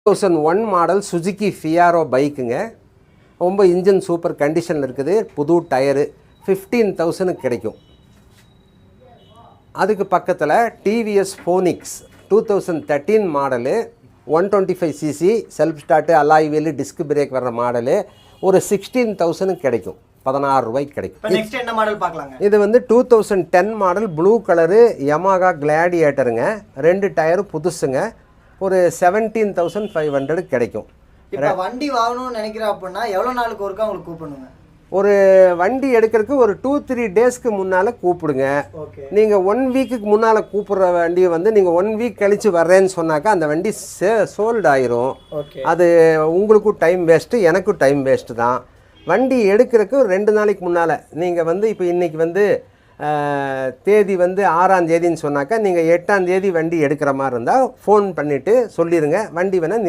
2001 model Suzuki ஃபியாரோ பைக்குங்க. ரொம்ப engine super கண்டிஷனில் இருக்குது. புது டயரு 15,000 கிடைக்கும். அதுக்கு பக்கத்தில் TVS Phoenix 2013 model 125cc self start alloy wheel disc brake வர்ற மாடலு ஒரு 16,000 கிடைக்கும். 16 ரூபாய்க்கு கிடைக்கும். நெக்ஸ்ட் என்ன மாடல் பார்க்கலாங்க? இது வந்து 2010 model blue colour Yamaha கிளாடியேட்டருங்க. 2 tyre புதுசுங்க. ஒரு 17,500 கிடைக்கும். இப்போ வண்டி வாங்கணும்னு நினைக்கிறேன் அப்படின்னா எவ்வளோ நாளுக்கு ஒருக்கா உங்களுக்கு கூப்பிடணுங்க? ஒரு வண்டி எடுக்கிறதுக்கு ஒரு 2-3 டேஸ்க்கு முன்னால் கூப்பிடுங்க. நீங்கள் 1 வீக்குக்கு முன்னால் கூப்பிட்ற வண்டியை வந்து நீங்கள் 1 வீக் கழித்து வர்றேன்னு சொன்னாக்கா அந்த வண்டி சோல்ட் ஆயிரும். அது உங்களுக்கும் டைம் வேஸ்ட்டு, எனக்கும் டைம் வேஸ்ட்டு தான். வண்டி எடுக்கிறதுக்கு 2 நாளைக்கு முன்னால் நீங்கள் வந்து இப்போ இன்றைக்கி வந்து தேதி வந்து 6ஆம் தேதின்னு சொன்னாக்கா நீங்கள் 8ஆம் தேதி வண்டி எடுக்கிற மாதிரி இருந்தால் ஃபோன் பண்ணிவிட்டு சொல்லிடுங்க. வண்டி வேணால்